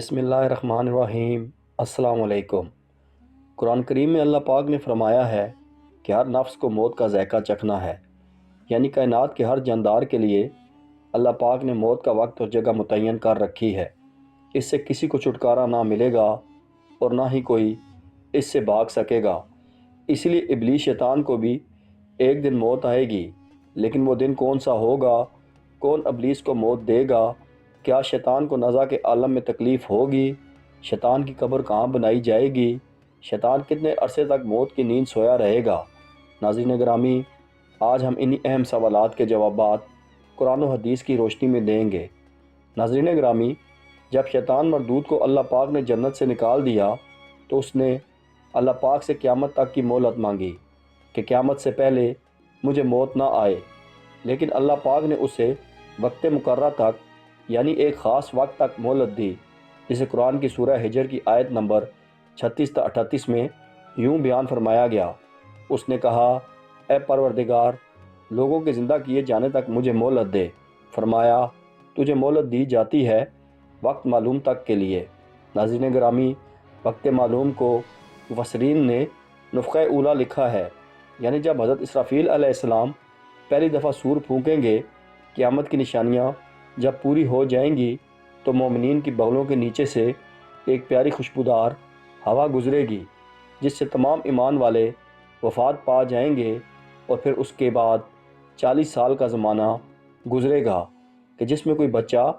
بسم اللہ الرحمن الرحیم۔ السلام علیکم۔ قرآن کریم میں اللہ پاک نے فرمایا ہے کہ ہر نفس کو موت کا ذائقہ چکھنا ہے، یعنی کائنات کے ہر جاندار کے لیے اللہ پاک نے موت کا وقت اور جگہ متعین کر رکھی ہے۔ اس سے کسی کو چھٹکارا نہ ملے گا اور نہ ہی کوئی اس سے بھاگ سکے گا۔ اس لیے ابلیس شیطان کو بھی ایک دن موت آئے گی، لیکن وہ دن کون سا ہوگا، کون ابلیس کو موت دے گا، کیا شیطان کو نزع کے عالم میں تکلیف ہوگی، شیطان کی قبر کہاں بنائی جائے گی، شیطان کتنے عرصے تک موت کی نیند سویا رہے گا۔ ناظرین گرامی، آج ہم انہی اہم سوالات کے جوابات قرآن و حدیث کی روشنی میں دیں گے۔ ناظرین گرامی، جب شیطان مردود کو اللہ پاک نے جنت سے نکال دیا تو اس نے اللہ پاک سے قیامت تک کی مہلت مانگی کہ قیامت سے پہلے مجھے موت نہ آئے، لیکن اللہ پاک نے اسے وقت مقررہ تک یعنی ایک خاص وقت تک مہلت دی، جسے قرآن کی سورہ ہجر کی آیت نمبر 36 تا 38 میں یوں بیان فرمایا گیا۔ اس نے کہا، اے پروردگار، لوگوں کے زندہ کیے جانے تک مجھے مہلت دے۔ فرمایا، تجھے مہلت دی جاتی ہے وقت معلوم تک کے لیے۔ ناظرین گرامی، وقت معلوم کو مفسرین نے نفخہ اولیٰ لکھا ہے، یعنی جب حضرت اسرافیل علیہ السلام پہلی دفعہ سور پھونکیں گے، قیامت کی نشانیاں جب پوری ہو جائیں گی تو مومنین کی بغلوں کے نیچے سے ایک پیاری خوشبودار ہوا گزرے گی، جس سے تمام ایمان والے وفات پا جائیں گے، اور پھر اس کے بعد 40 سال کا زمانہ گزرے گا کہ جس میں کوئی بچہ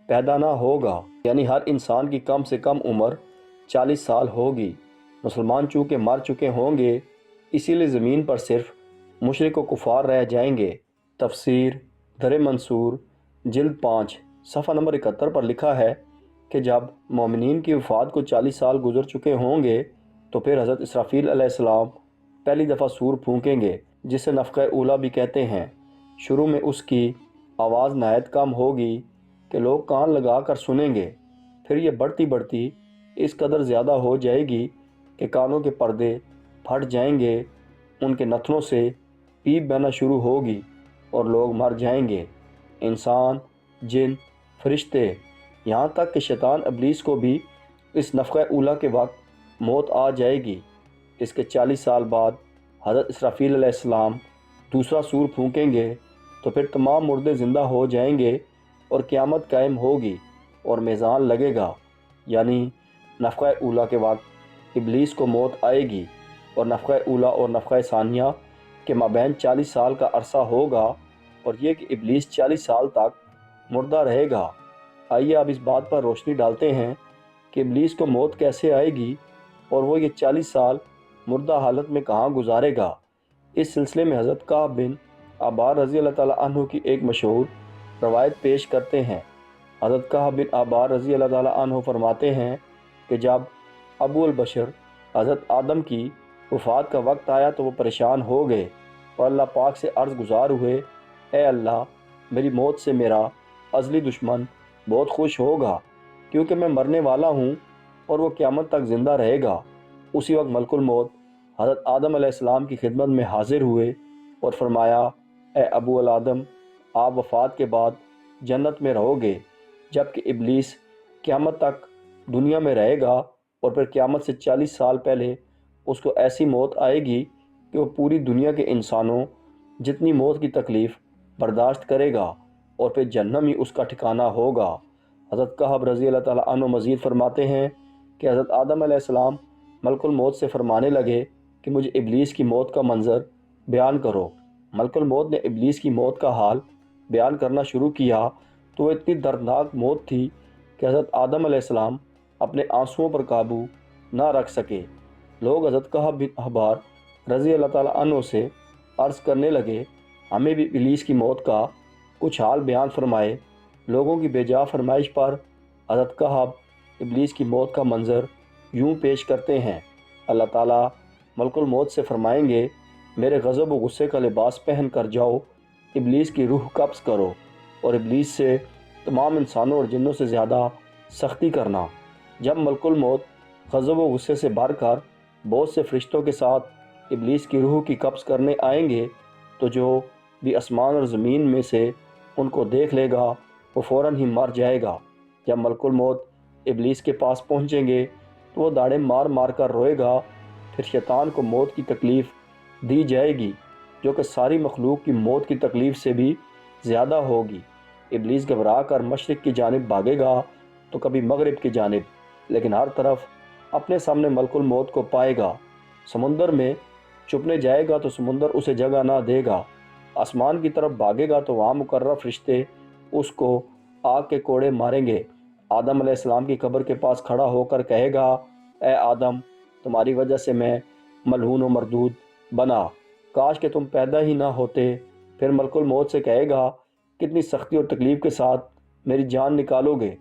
پیدا نہ ہوگا، یعنی ہر انسان کی کم سے کم عمر 40 سال ہوگی۔ مسلمان چونکہ مر چکے ہوں گے، اسی لیے زمین پر صرف مشرک و کفار رہ جائیں گے۔ تفسیر در منصور جلد 5 صفحہ نمبر 71 پر لکھا ہے کہ جب مومنین کی وفات کو 40 سال گزر چکے ہوں گے تو پھر حضرت اسرافیل علیہ السلام پہلی دفعہ سور پھونکیں گے، جسے نفخہ اولیٰ بھی کہتے ہیں۔ شروع میں اس کی آواز نہایت کم ہوگی کہ لوگ کان لگا کر سنیں گے، پھر یہ بڑھتی بڑھتی اس قدر زیادہ ہو جائے گی کہ کانوں کے پردے پھٹ جائیں گے، ان کے نتنوں سے پیپ بہنا شروع ہوگی اور لوگ مر جائیں گے، انسان، جن، فرشتے، یہاں تک کہ شیطان ابلیس کو بھی اس نفخہ اولیٰ کے وقت موت آ جائے گی۔ اس کے 40 سال بعد حضرت اسرافیل علیہ السلام دوسرا سور پھونکیں گے تو پھر تمام مردے زندہ ہو جائیں گے اور قیامت قائم ہوگی اور میزان لگے گا، یعنی نفخہ اولیٰ کے وقت ابلیس کو موت آئے گی اور نفخہ اولیٰ اور نفخہ ثانیہ کے مابین 40 سال کا عرصہ ہوگا، اور یہ کہ ابلیس 40 سال تک مردہ رہے گا۔ آئیے اب اس بات پر روشنی ڈالتے ہیں کہ ابلیس کو موت کیسے آئے گی اور وہ یہ 40 سال مردہ حالت میں کہاں گزارے گا۔ اس سلسلے میں حضرت کعب بن عبار رضی اللہ تعالیٰ عنہ کی ایک مشہور روایت پیش کرتے ہیں۔ حضرت کعب بن عبار رضی اللہ تعالیٰ عنہ فرماتے ہیں کہ جب ابو البشر حضرت آدم کی وفات کا وقت آیا تو وہ پریشان ہو گئے اور اللہ پاک سے عرض گزار ہوئے، اے اللہ، میری موت سے میرا ازلی دشمن بہت خوش ہوگا، کیونکہ میں مرنے والا ہوں اور وہ قیامت تک زندہ رہے گا۔ اسی وقت ملک الموت حضرت آدم علیہ السلام کی خدمت میں حاضر ہوئے اور فرمایا، اے ابو الآدم، آپ وفات کے بعد جنت میں رہو گے، جبکہ ابلیس قیامت تک دنیا میں رہے گا، اور پھر قیامت سے 40 سال پہلے اس کو ایسی موت آئے گی کہ وہ پوری دنیا کے انسانوں جتنی موت کی تکلیف برداشت کرے گا، اور پھر جہنم ہی اس کا ٹھکانہ ہوگا۔ حضرت کعب رضی اللہ تعالیٰ عنہ مزید فرماتے ہیں کہ حضرت آدم علیہ السلام ملک الموت سے فرمانے لگے کہ مجھے ابلیس کی موت کا منظر بیان کرو۔ ملک الموت نے ابلیس کی موت کا حال بیان کرنا شروع کیا تو وہ اتنی دردناک موت تھی کہ حضرت آدم علیہ السلام اپنے آنسوؤں پر قابو نہ رکھ سکے۔ لوگ حضرت کعب بن عبار رضی اللہ تعالیٰ عنہ سے عرض کرنے لگے، ہمیں بھی ابلیس کی موت کا کچھ حال بیان فرمائے۔ لوگوں کی بے جا فرمائش پر حضرت کعب ابلیس کی موت کا منظر یوں پیش کرتے ہیں۔ اللہ تعالیٰ ملک الموت سے فرمائیں گے، میرے غضب و غصے کا لباس پہن کر جاؤ، ابلیس کی روح قبض کرو اور ابلیس سے تمام انسانوں اور جنوں سے زیادہ سختی کرنا۔ جب ملک الموت غضب و غصے سے بھر کر بہت سے فرشتوں کے ساتھ ابلیس کی روح کی قبض کرنے آئیں گے تو جو بھی آسمان اور زمین میں سے ان کو دیکھ لے گا وہ فوراً ہی مر جائے گا۔ جب ملک الموت ابلیس کے پاس پہنچیں گے تو وہ داڑیں مار مار کر روئے گا۔ پھر شیطان کو موت کی تکلیف دی جائے گی جو کہ ساری مخلوق کی موت کی تکلیف سے بھی زیادہ ہوگی۔ ابلیس گھبرا کر مشرق کی جانب بھاگے گا تو کبھی مغرب کی جانب، لیکن ہر طرف اپنے سامنے ملک الموت کو پائے گا۔ سمندر میں چھپنے جائے گا تو سمندر اسے جگہ نہ دے گا۔ آسمان کی طرف بھاگے گا تو وہاں مقرر فرشتے اس کو آگ کے کوڑے ماریں گے۔ آدم علیہ السلام کی قبر کے پاس کھڑا ہو کر کہے گا، اے آدم، تمہاری وجہ سے میں ملعون و مردود بنا، کاش کہ تم پیدا ہی نہ ہوتے۔ پھر ملک الموت سے کہے گا، کتنی سختی اور تکلیف کے ساتھ میری جان نکالو گے؟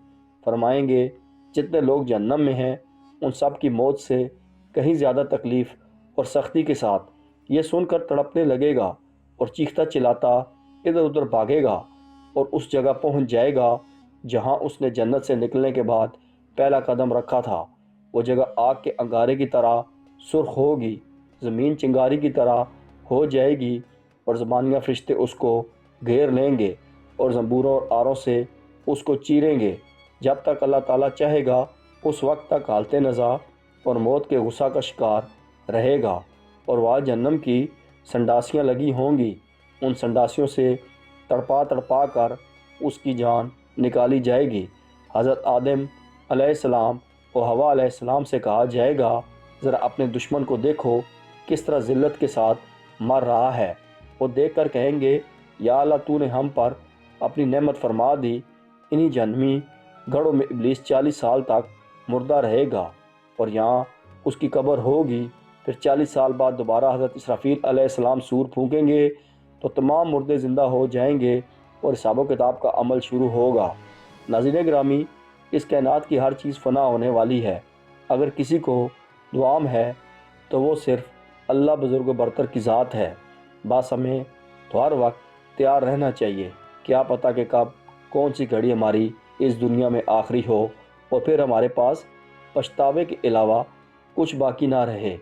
فرمائیں گے، جتنے لوگ جہنم میں ہیں ان سب کی موت سے کہیں زیادہ تکلیف اور سختی کے ساتھ۔ یہ سن کر تڑپنے لگے گا اور چیختا چلاتا ادھر ادھر بھاگے گا اور اس جگہ پہنچ جائے گا جہاں اس نے جنت سے نکلنے کے بعد پہلا قدم رکھا تھا۔ وہ جگہ آگ کے انگارے کی طرح سرخ ہوگی، زمین چنگاری کی طرح ہو جائے گی اور زبانیہ فرشتے اس کو گھیر لیں گے اور زنبوروں اور آروں سے اس کو چیریں گے۔ جب تک اللہ تعالیٰ چاہے گا اس وقت تک حالت نزا اور موت کے غصہ کا شکار رہے گا، اور وہاں جہنم کی سنڈاسیاں لگی ہوں گی۔ ان سنڈاسیوں سے تڑپا تڑپا کر اس کی جان نکالی جائے گی۔ حضرت آدم علیہ السلام اور حوا علیہ السلام سے کہا جائے گا، ذرا اپنے دشمن کو دیکھو کس طرح ذلت کے ساتھ مر رہا ہے۔ وہ دیکھ کر کہیں گے، یا اللہ، تو نے ہم پر اپنی نعمت فرما دی۔ انہی جہنمی گڑھوں میں ابلیس 40 سال تک مردہ رہے گا اور یہاں اس کی قبر ہوگی۔ پھر 40 سال بعد دوبارہ حضرت اسرافیل علیہ السلام سور پھونکیں گے تو تمام مردے زندہ ہو جائیں گے اور حساب و کتاب کا عمل شروع ہوگا۔ ناظرین گرامی، اس کائنات کی ہر چیز فنا ہونے والی ہے۔ اگر کسی کو دوام ہے تو وہ صرف اللہ بزرگ و برتر کی ذات ہے۔ بس ہمیں تو ہر وقت تیار رہنا چاہیے، کیا پتہ کہ کب کون سی گھڑی ہماری اس دنیا میں آخری ہو اور پھر ہمارے پاس پچھتاوے کے علاوہ کچھ باقی نہ رہے۔